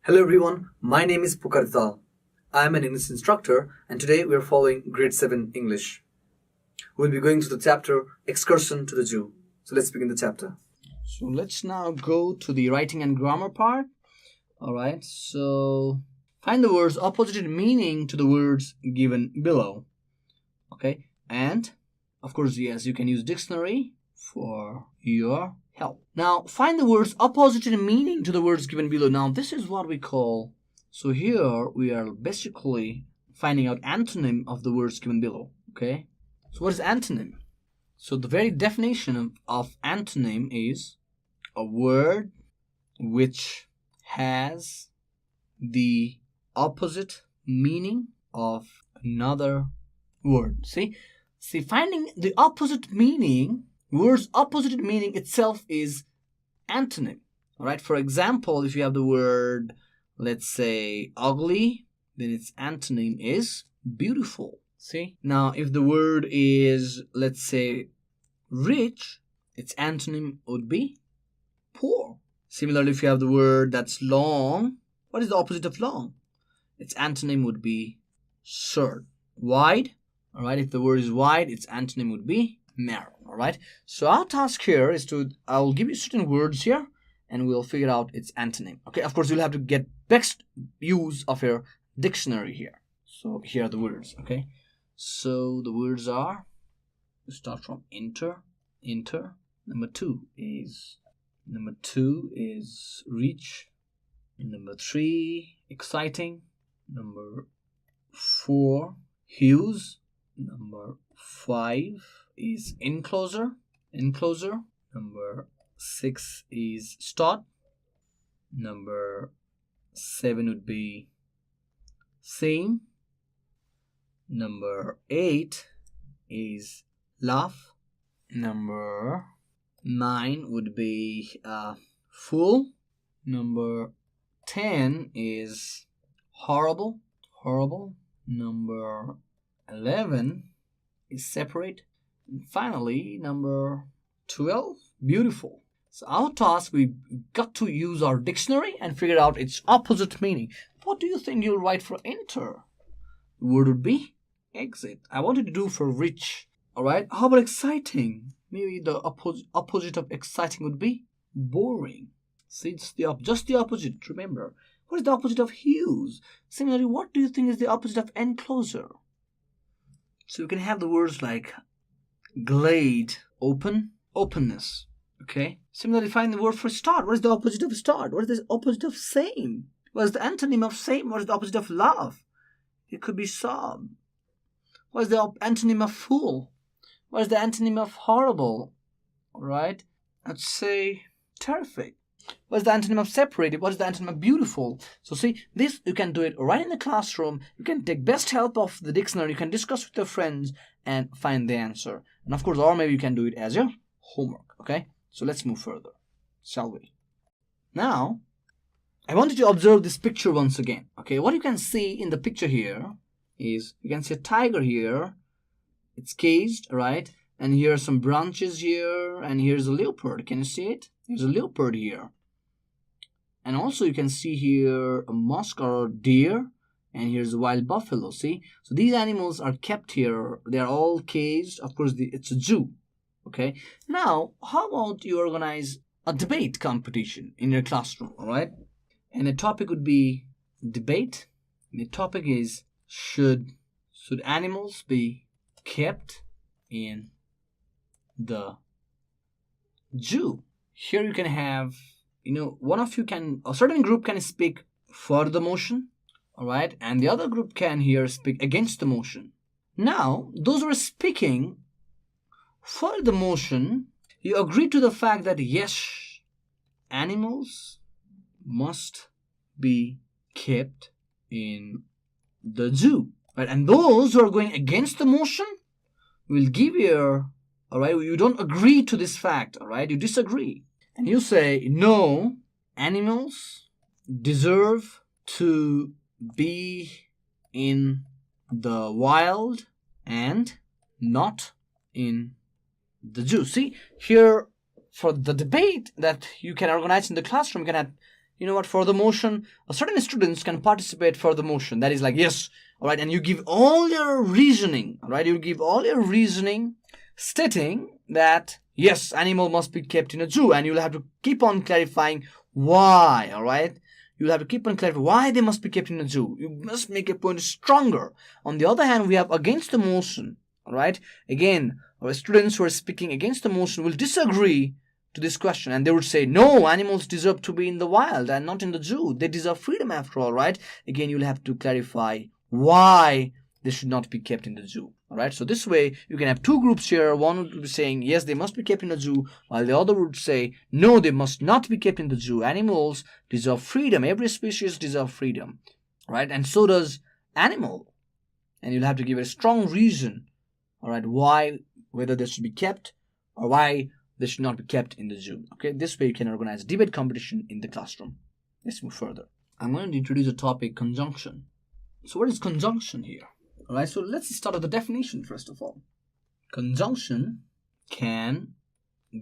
Hello everyone, my name is Pukar Dhital. I am an English instructor and today we are following Grade 7 English. We'll be going to the chapter Excursion to the Zoo. So let's begin the chapter. So let's now go to the writing and grammar part. Alright, so find the words opposite meaning to the words given below. Okay, and of course, yes, you can use dictionary for your help. Now, find the words opposite in meaning to the words given below. Now, this is what we call, so here we are basically finding out antonym of the words given below, okay? So what is antonym? So the very definition of antonym is a word which has the opposite meaning of another word. See, finding the opposite meaning, words opposite meaning itself is antonym. All right. For example, if you have the word, let's say, ugly, then its antonym is beautiful. See. Now, if the word is, let's say, rich, its antonym would be poor. Similarly, if you have the word that's long, what is the opposite of long? Its antonym would be short. Wide. All right. If the word is wide, its antonym would be narrow. All right. So our task here is I'll give you certain words here and we'll figure out its antonym. Okay. Of course, you'll have to get best use of your dictionary here. So here are the words. Okay. So the words are, we start from enter. Number two is reach. Number 3, exciting. Number 4, hues. Number 5 is enclosure. Number 6 is start. Number 7 would be sing. Number 8 is laugh. Number 9 would be full. Number 10 is horrible. Number 11 is separate. And finally, number 12, beautiful. So our task, we got to use our dictionary and figure out its opposite meaning. What do you think you'll write for enter? The word would be exit. I wanted to do for rich. All right. How about exciting? Maybe the opposite of exciting would be boring. See, it's just the opposite. Remember, what is the opposite of hues? Similarly, what do you think is the opposite of enclosure? So you can have the words like glade, open, openness. Okay. Similarly, find the word for start. What is the opposite of start? What is the opposite of same? What is the antonym of same? What is the opposite of love? It could be sob. What is the antonym of fool? What is the antonym of horrible? All right. Let's say terrific. What is the antonym of separated? What is the antonym of beautiful? So see, this you can do it right in the classroom. You can take best help of the dictionary. You can discuss with your friends and find the answer. And of course, or maybe you can do it as your homework. Okay. So let's move further, shall we? Now, I want you to observe this picture once again. Okay. What you can see in the picture here is you can see a tiger here. It's caged, right? And here are some branches here, and here's a leopard. Can you see it? There's a leopard here. And also you can see here a musk or a deer, and here's a wild buffalo, see? So these animals are kept here. They're all caged. Of course, it's a zoo, okay? Now, how about you organize a debate competition in your classroom, all right? And the topic would be debate. And the topic is, should animals be kept in the zoo? Here you can have, a certain group can speak for the motion, all right, and the other group can here speak against the motion. Now, those who are speaking for the motion, you agree to the fact that yes, animals must be kept in the zoo, right? And those who are going against the motion will give your, all right, you don't agree to this fact, all right, you disagree. And you say, no, animals deserve to be in the wild and not in the zoo. See, here for the debate that you can organize in the classroom, you can have you know what, for the motion, certain students can participate for the motion. That is like, yes, all right, and you give all your reasoning, all right, you give all your reasoning stating that, yes, animal must be kept in a zoo, and you'll have to keep on clarifying why, all right? You'll have to keep on clarifying why they must be kept in a zoo. You must make a point stronger. On the other hand, we have against the motion, all right? Again, our students who are speaking against the motion will disagree to this question, and they would say, no, animals deserve to be in the wild and not in the zoo. They deserve freedom after all, right? Again, you'll have to clarify why they should not be kept in the zoo. All right, so this way you can have two groups here. One would be saying, yes, they must be kept in the zoo, while the other would say, no, they must not be kept in the zoo. Animals deserve freedom. Every species deserves freedom, right? And so does animal. And you'll have to give a strong reason, all right, why, whether they should be kept or why they should not be kept in the zoo. Okay, this way you can organize debate competition in the classroom. Let's move further. I'm going to introduce a topic, conjunction. So what is conjunction here? All right, so let's start with the definition first of all. Conjunction can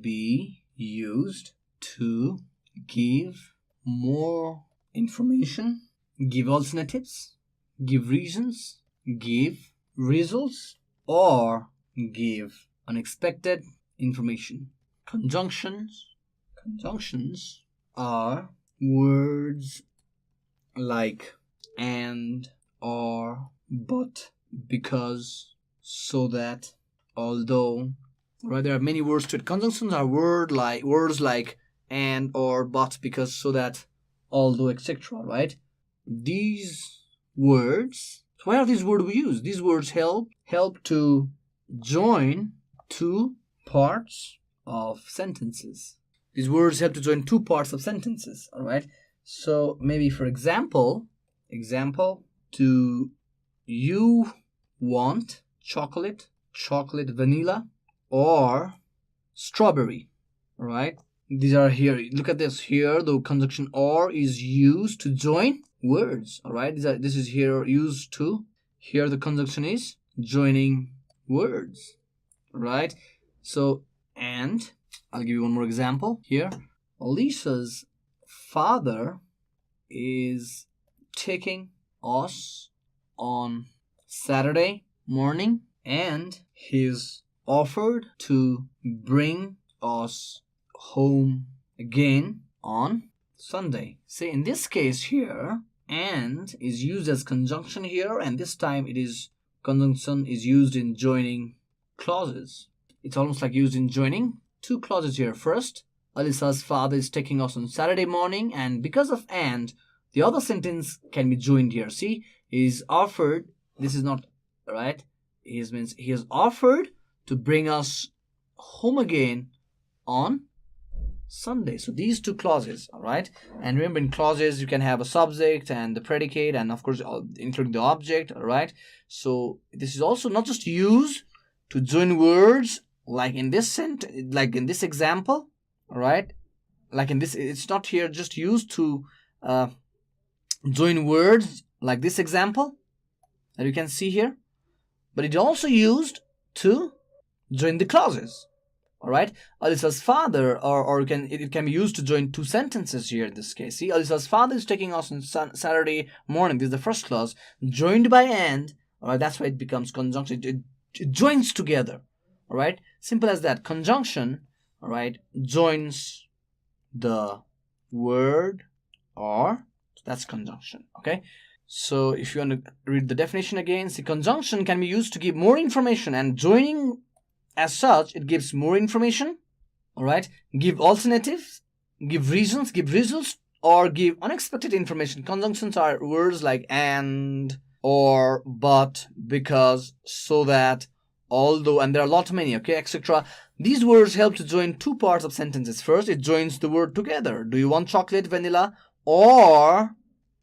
be used to give more information, give alternatives, give reasons, give results, or give unexpected information. Conjunctions are words like and, or, but, because, so that, although, right? There are many words to it. Conjunctions are words like and, or, but, because, so that, although, etc. Right? These words. Why are these words we use? These words help to join two parts of sentences. These words help to join two parts of sentences. All right. So maybe, for example, do you want chocolate vanilla, or strawberry? All right. These are here. Look at this here. The conjunction or is used to join words. All right. This is here used to. Here the conjunction is joining words. Right. So, and I'll give you one more example here. Lisa's father is taking us on Saturday morning, and he's offered to bring us home again on Sunday. See, in this case here, and is used as conjunction here, and this time conjunction is used in joining clauses. It's almost like used in joining two clauses here. First, Alisa's father is taking us on Saturday morning, and because of and, the other sentence can be joined here. See, he's offered, this is not, right? He has offered to bring us home again on Sunday. So these two clauses, all right? And remember, in clauses, you can have a subject and the predicate, and of course, including the object, all right? So this is also not just used to join words like in this like in this example, all right? Like in this, it's not here just used to join words like this example that you can see here, but it's also used to join the clauses. All right, Alisa's father, or it can be used to join two sentences here in this case. See, Alisa's father is taking us on Saturday morning. This is the first clause, joined by and. All right, that's why it becomes conjunction. It joins together. All right, simple as that. Conjunction, all right, joins the word or. That's conjunction. Okay. So if you want to read the definition again, see, conjunction can be used to give more information, and joining as such, it gives more information, all right? Give alternatives, give reasons, give results, or give unexpected information. Conjunctions are words like and, or, but, because, so that, although, and there are a lot many, okay, etc. These words help to join two parts of sentences. First, it joins the word together. Do you want chocolate, vanilla, or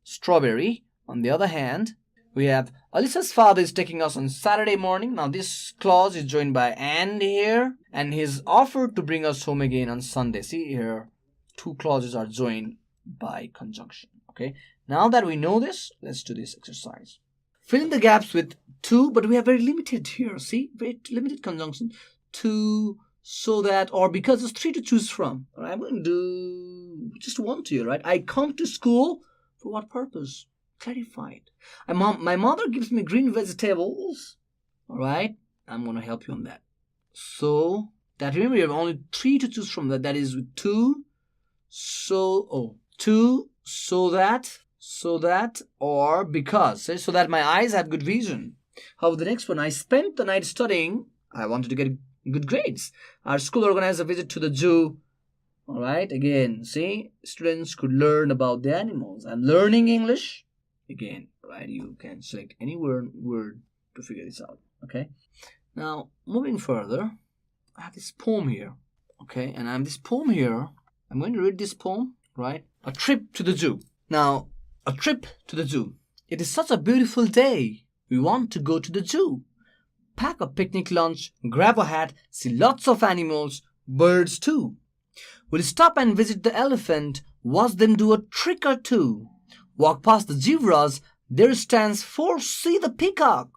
strawberry? On the other hand, we have Alisa's father is taking us on Saturday morning. Now this clause is joined by and here, and he's offered to bring us home again on Sunday. See here, two clauses are joined by conjunction. Okay, now that we know this, let's do this exercise. Fill in the gaps with to, but we have very limited here. See, very limited conjunction. To, so that, or because. There's three to choose from. All right, I'm going to do just want to, right? I come to school for what purpose? Clarified. My mother gives me green vegetables. All right, I'm gonna help you on that. So that, remember, you have only 3 to choose from. That is to, to, so that, or because. So that my eyes have good vision. How about the next one? I spent the night studying. I wanted to get good grades. Our school organized a visit to the zoo. All right, again, see, students could learn about the animals. I'm learning English. Again, right, you can select any word to figure this out. Okay, now moving further, I have this poem here. Okay, and I'm going to read this poem, right? A trip to the zoo. Now, a trip to the zoo. It is such a beautiful day. We want to go to the zoo. Pack a picnic lunch, grab a hat, see lots of animals, birds too. We'll stop and visit the elephant, watch them do a trick or two. Walk past the zebras, there stands see the peacock,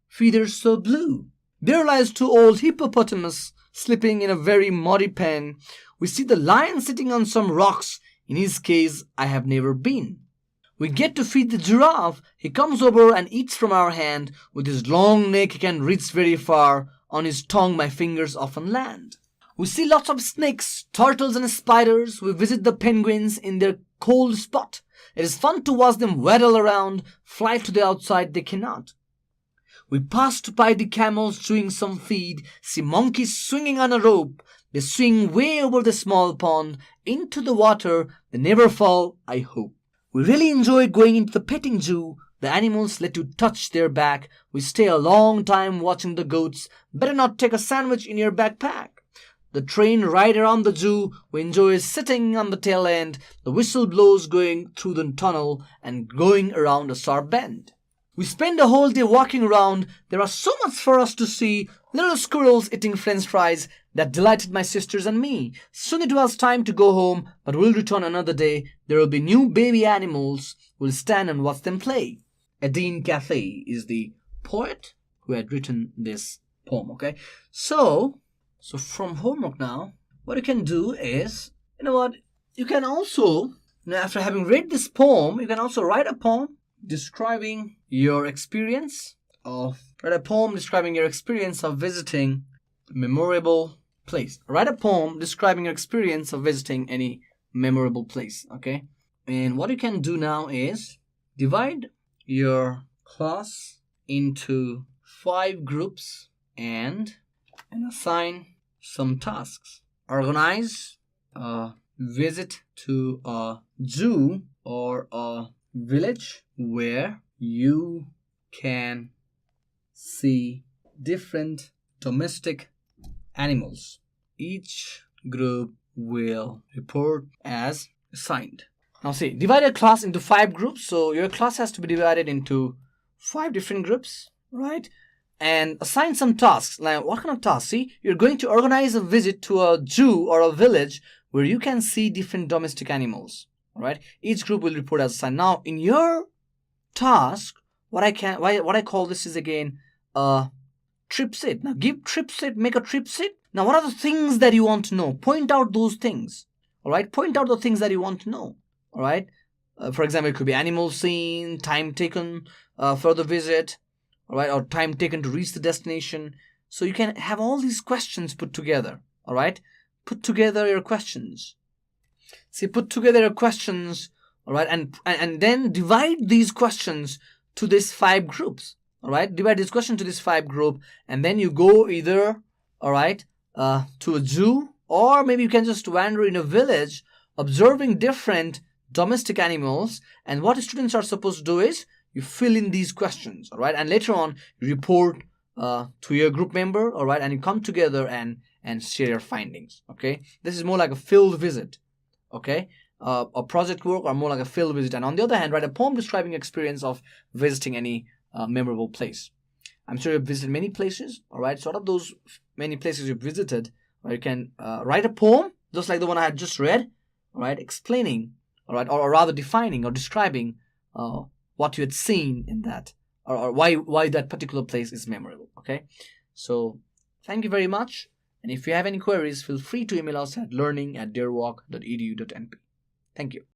feathers so blue. There lies 2 old hippopotamus, sleeping in a very muddy pen. We see the lion sitting on some rocks, in his case I have never been. We get to feed the giraffe, he comes over and eats from our hand. With his long neck he can reach very far, on his tongue my fingers often land. We see lots of snakes, turtles and spiders. We visit the penguins in their cold spot. It is fun to watch them waddle around, fly to the outside they cannot. We pass by the camels chewing some feed, see monkeys swinging on a rope. They swing way over the small pond, into the water, they never fall, I hope. We really enjoy going into the petting zoo. The animals let you touch their back. We stay a long time watching the goats. Better not take a sandwich in your backpack. The train ride around the zoo. We enjoy sitting on the tail end. The whistle blows going through the tunnel and going around a sharp bend. We spend the whole day walking around. There are so much for us to see. Little squirrels eating french fries that delighted my sisters and me. Soon it was time to go home, but we'll return another day. There will be new baby animals. We'll stand and watch them play. Edine Cathay is the poet who had written this poem, okay? So from homework now, what you can do is, you can also, after having read this poem, you can also write a poem describing your experience of visiting a memorable place. Write a poem describing your experience of visiting any memorable place, okay? And what you can do now is divide your class into 5 groups and assign some tasks. Organize a visit to a zoo or a village where you can see different domestic animals. Each group will report as assigned. Now see, divide your class into 5 groups. So your class has to be divided into 5 different groups, right? And assign some tasks. Like, what kind of tasks? See, you're going to organize a visit to a zoo or a village where you can see different domestic animals. All right. Each group will report as assigned. Now, in your task, what I call this is again a trip sit. Now, make a trip sit. Now, what are the things that you want to know? Point out those things. All right. Point out the things that you want to know. All right. For example, it could be animal seen, time taken for the visit. All right, or time taken to reach the destination. So you can have all these questions put together. All right, put together your questions. See, put together your questions. All right, and then divide these questions to these 5 groups. All right, divide this question to this 5 group, and then you go either, all right, to a zoo, or maybe you can just wander in a village, observing different domestic animals. And what students are supposed to do is, you fill in these questions, all right? And later on, you report to your group member, all right? And you come together and share your findings, okay? This is more like a field visit, okay? A project work or more like a field visit. And on the other hand, write a poem describing your experience of visiting any memorable place. I'm sure you've visited many places, all right? So out of those many places you've visited, you can write a poem, just like the one I had just read, all right? Explaining, all right? Or rather defining or describing what you had seen in that, or why that particular place is memorable, okay? So thank you very much. And if you have any queries, feel free to email us at learning@deerwalk.edu.np. Thank you.